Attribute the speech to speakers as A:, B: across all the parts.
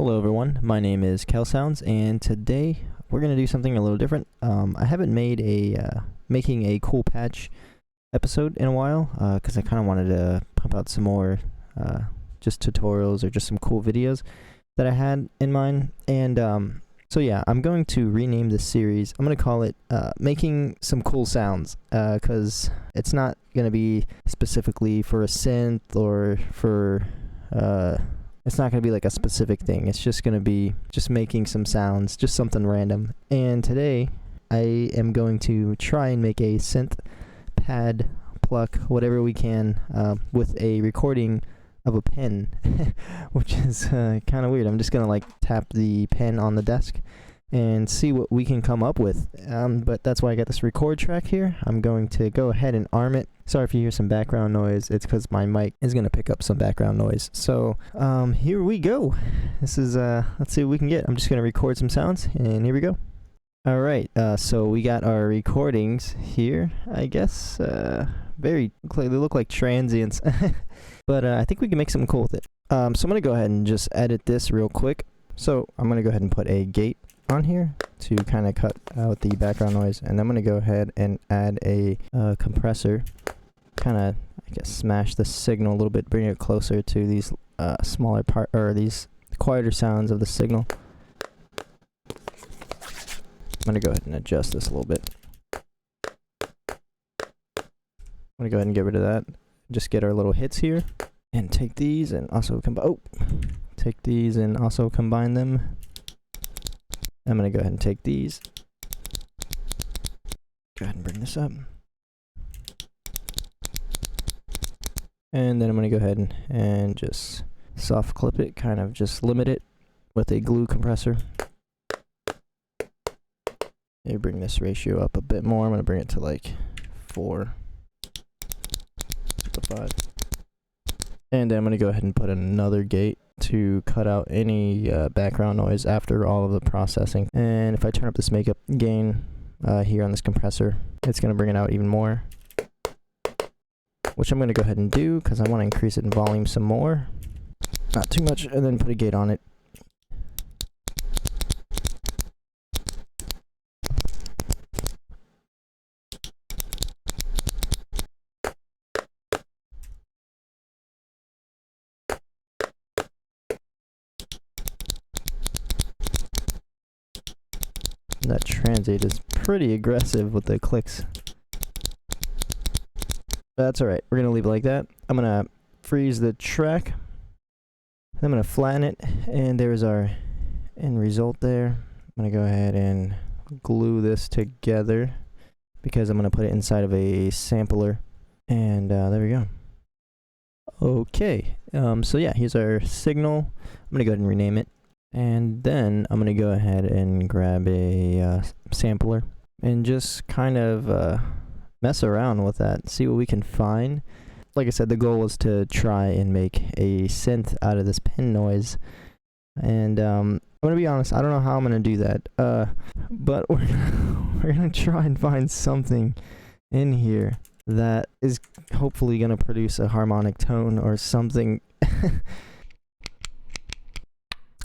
A: Hello everyone, my name is KelSounds, and today we're going to do something a little different. I haven't made a making a cool patch episode in a while, because I kind of wanted to pump out some more just tutorials or just some cool videos that I had in mind. And so yeah, I'm going to rename this series. I'm going to call it Making Some Cool Sounds, because it's not going to be specifically for a synth or for it's not going to be like a specific thing. It's just going to be just making some sounds, just something random. And today, I am going to try and make a synth pad pluck, whatever we can, with a recording of a pen, which is kind of weird. I'm just going to like tap the pen on the desk and see what we can come up with. But that's why I got this record track here. I'm going to go ahead and arm it. Sorry if you hear some background noise. It's because my mic is going to pick up some background noise. So here we go. This is, let's see what we can get. I'm just going to record some sounds, and here we go. All right, so we got our recordings here, I guess. They look like transients, but I think we can make something cool with it. So I'm going to go ahead and just edit this real quick. So I'm going to go ahead and put a gate on here to kind of cut out the background noise, and I'm going to go ahead and add a compressor, kind of I guess smash the signal a little bit, bring it closer to these smaller part or these quieter sounds of the signal. I'm going to go ahead and adjust this a little bit. I'm going to go ahead and get rid of that. Just get our little hits here and take these and also take these and also combine them. I'm going to go ahead and take these. Go ahead and bring this up. And then I'm going to go ahead and just soft clip it, kind of just limit it with a glue compressor. Maybe bring this ratio up a bit more. I'm going to bring it to like 4 to 5. And then I'm going to go ahead and put another gate to cut out any background noise after all of the processing. And if I turn up this makeup gain here on this compressor, it's going to bring it out even more, which I'm going to go ahead and do because I want to increase it in volume some more. Not too much, and then put a gate on it. That transient is pretty aggressive with the clicks. That's alright, we're going to leave it like that. I'm going to freeze the track. I'm going to flatten it, and there's our end result there. I'm going to go ahead and glue this together because I'm going to put it inside of a sampler. And there we go. Okay, so yeah, here's our signal. I'm going to go ahead and rename it. And then I'm going to go ahead and grab a sampler and just kind of mess around with that, see what we can find. Like I said, the goal is to try and make a synth out of this pen noise. And I'm going to be honest, I don't know how I'm going to do that. But we're going to try and find something in here that is hopefully going to produce a harmonic tone or something.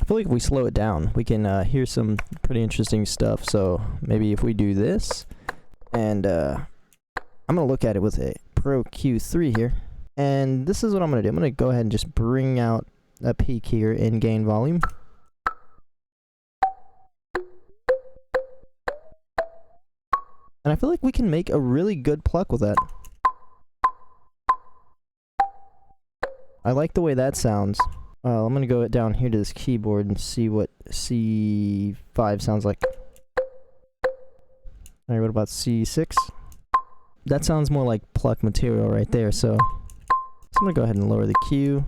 A: I feel like if we slow it down, we can hear some pretty interesting stuff. So maybe if we do this, and I'm going to look at it with a Pro Q3 here. And this is what I'm going to do. I'm going to go ahead and just bring out a peak here in gain volume. And I feel like we can make a really good pluck with that. I like the way that sounds. I'm going to go down here to this keyboard and see what C5 sounds like. Alright, what about C6? That sounds more like pluck material right there, so I'm going to go ahead and lower the Q.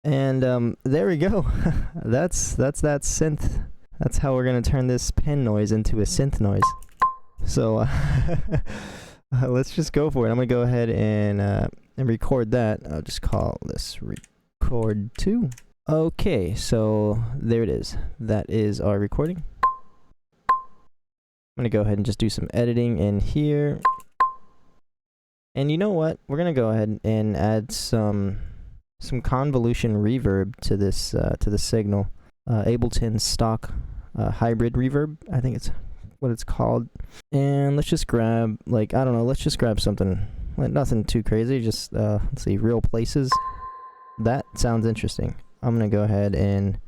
A: And there we go. That's that synth. That's how we're going to turn this pen noise into a synth noise. So let's just go for it. I'm going to go ahead and record that. I'll just call this record 2. Okay, so there it is. That is our recording. I'm going to go ahead and just do some editing in here. And you know what? We're going to go ahead and add some some convolution reverb to this signal. Ableton stock hybrid reverb, I think it's what it's called. And let's just grab, like, I don't know, let's just grab something, like, nothing too crazy, just, let's see, Real Places. That sounds interesting. I'm gonna go ahead and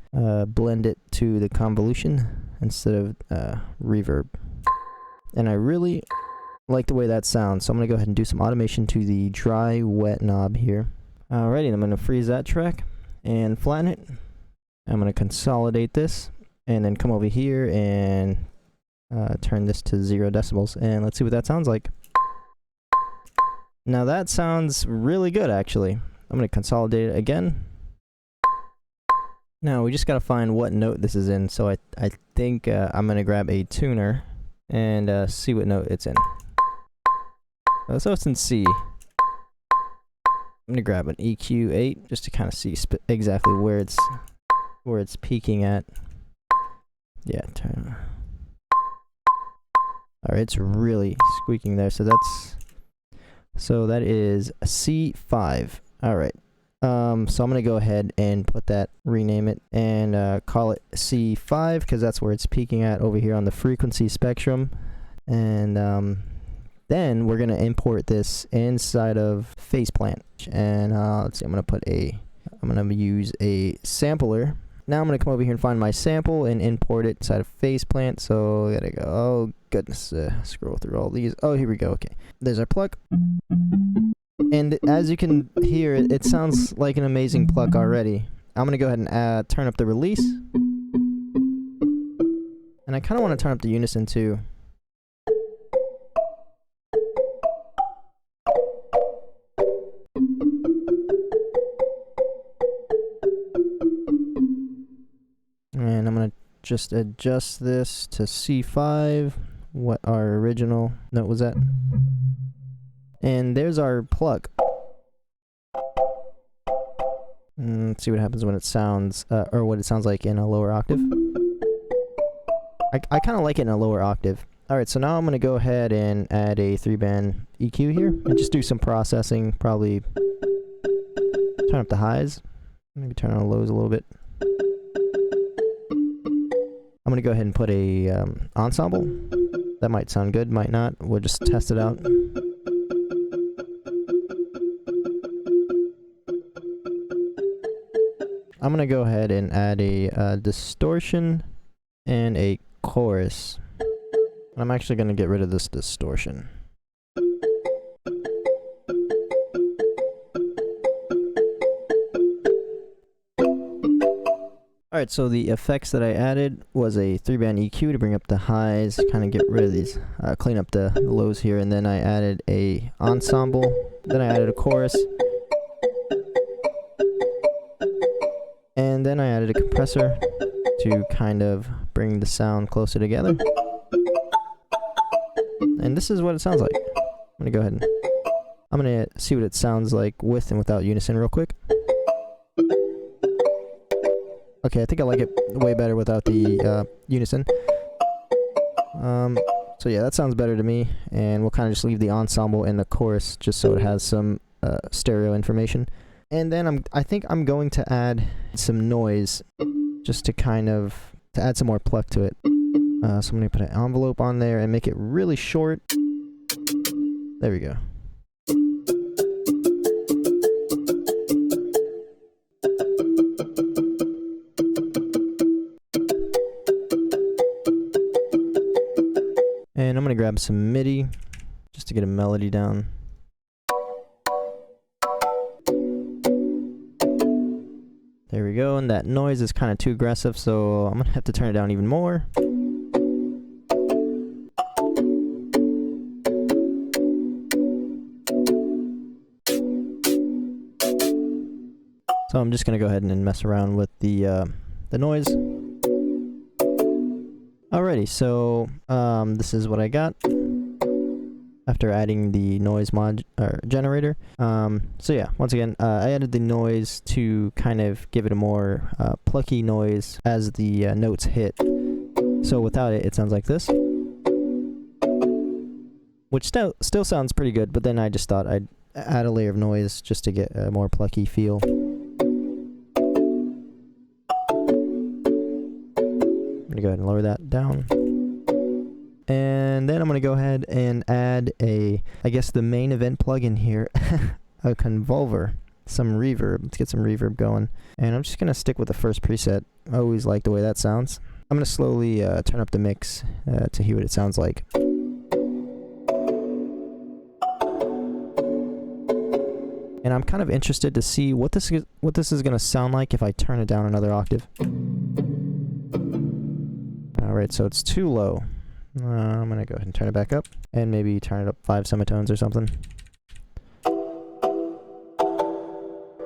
A: blend it to the convolution instead of reverb. And I really like the way that sounds, so I'm gonna go ahead and do some automation to the dry wet knob here. Alrighty, I'm gonna freeze that track and flatten it. I'm gonna consolidate this and then come over here and turn this to 0 decibels, and let's see what that sounds like. Now that sounds really good, actually. I'm gonna consolidate it again. Now we just gotta find what note this is in, so I think I'm gonna grab a tuner and see what note it's in. So it's in C. I'm gonna grab an EQ8 just to kind of see exactly where it's peaking at. Yeah, turn. Alright, it's really squeaking there, so that is a C5. Alright. So I'm gonna go ahead and rename it, and call it C5, because that's where it's peaking at over here on the frequency spectrum. And then we're gonna import this inside of Faceplant. And let's see, I'm gonna use a sampler. Now I'm gonna come over here and find my sample and import it inside of Faceplant. So I gotta go. Oh goodness, scroll through all these. Oh, here we go. Okay, there's our pluck. And as you can hear, it sounds like an amazing pluck already. I'm gonna go ahead and turn up the release, and I kind of want to turn up the unison too. And I'm gonna just adjust this to C5, what our original note was at. And there's our pluck. Let's see what happens when it sounds, or what it sounds like in a lower octave. I kind of like it in a lower octave. Alright, so now I'm gonna go ahead and add a 3-band EQ here, and just do some processing, probably turn up the highs, maybe turn on the lows a little bit. I'm gonna go ahead and put a ensemble. That might sound good, might not. We'll just test it out. I'm gonna go ahead and add a distortion and a chorus. I'm actually gonna get rid of this distortion. Alright, so the effects that I added was a 3-band EQ to bring up the highs, kind of get rid of these, clean up the lows here, and then I added a ensemble, then I added a chorus, and then I added a compressor to kind of bring the sound closer together. And this is what it sounds like. I'm gonna see what it sounds like with and without unison real quick. Okay, I think I like it way better without the unison. So yeah, that sounds better to me, and we'll kind of just leave the ensemble in the chorus just so it has some stereo information. And then I think I'm going to add some noise just to add some more pluck to it. So I'm going to put an envelope on there and make it really short. There we go. And I'm going to grab some MIDI just to get a melody down. There we go, and that noise is kind of too aggressive, so I'm going to have to turn it down even more. So I'm just going to go ahead and mess around with the noise. Alrighty, so this is what I got after adding the noise generator. So yeah, once again, I added the noise to kind of give it a more plucky noise as the notes hit. So without it, it sounds like this, which still sounds pretty good, but then I just thought I'd add a layer of noise just to get a more plucky feel. go ahead and lower that down. And then I'm going to go ahead and add I guess the main event plugin here, a convolver, some reverb. Let's get some reverb going. And I'm just going to stick with the first preset. I always like the way that sounds. I'm going to slowly turn up the mix to hear what it sounds like. And I'm kind of interested to see what this is going to sound like if I turn it down another octave. Alright, so it's too low. I'm going to go ahead and turn it back up, and maybe turn it up 5 semitones or something.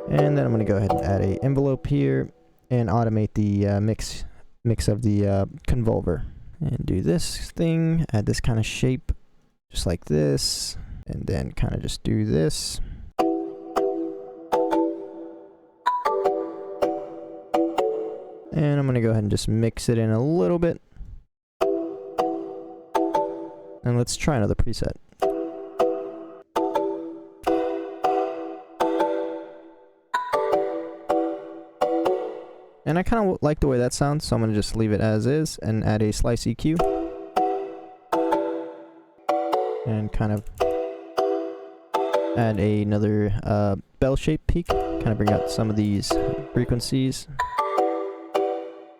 A: And then I'm going to go ahead and add a envelope here, and automate the mix of the convolver. And do this thing, add this kind of shape, just like this, and then kind of just do this. And I'm going to go ahead and just mix it in a little bit. And let's try another preset. And I kind of like the way that sounds, so I'm going to just leave it as is and add a slice EQ. And kind of add another bell-shaped peak. Kind of bring out some of these frequencies.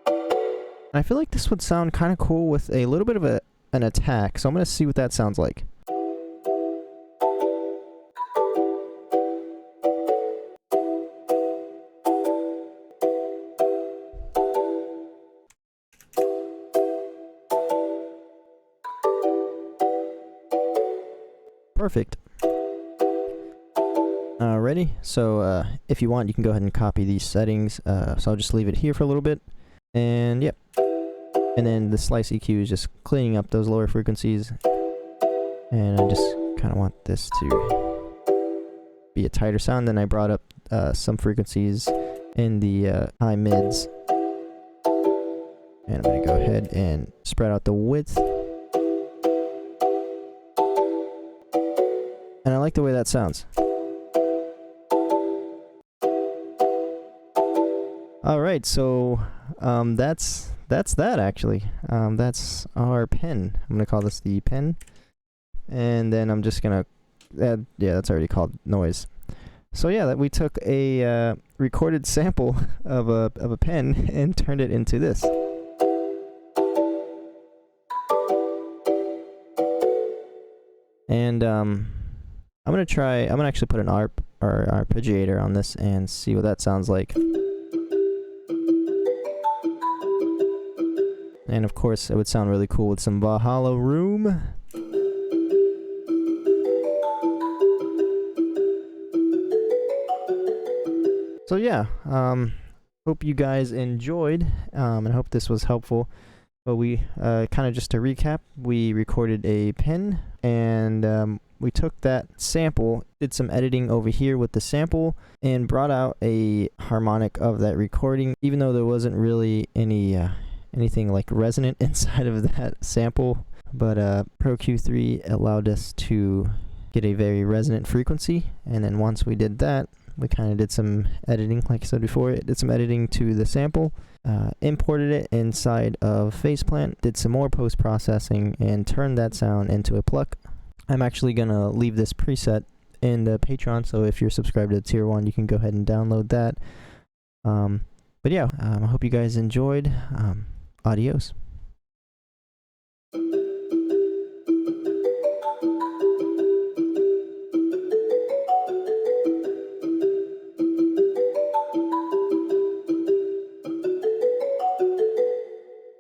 A: And I feel like this would sound kind of cool with a little bit of an attack, so I'm going to see what that sounds like. Perfect. Alrighty, so if you want, you can go ahead and copy these settings, so I'll just leave it here for a little bit, and yep. And then the slice EQ is just cleaning up those lower frequencies. And I just kind of want this to be a tighter sound. Then I brought up some frequencies in the high mids. And I'm going to go ahead and spread out the width. And I like the way that sounds. Alright, so that's that actually. That's our pen. I'm gonna call this the pen. And then I'm just gonna add, yeah, that's already called noise. So yeah, we took a recorded sample of a pen and turned it into this. And I'm gonna actually put an arpeggiator on this and see what that sounds like. And of course, it would sound really cool with some Valhalla Room. So yeah, hope you guys enjoyed, and I hope this was helpful. But we, kind of just to recap, we recorded a pen, and we took that sample, did some editing over here with the sample, and brought out a harmonic of that recording, even though there wasn't really anything like resonant inside of that sample. But Pro Q3 allowed us to get a very resonant frequency, and then once we did that, we kind of did some editing, like I said before, did some editing to the sample, imported it inside of Faceplant, did some more post-processing, and turned that sound into a pluck. I'm actually going to leave this preset in the Patreon, so if you're subscribed to Tier 1, you can go ahead and download that. But yeah, I hope you guys enjoyed. Adios.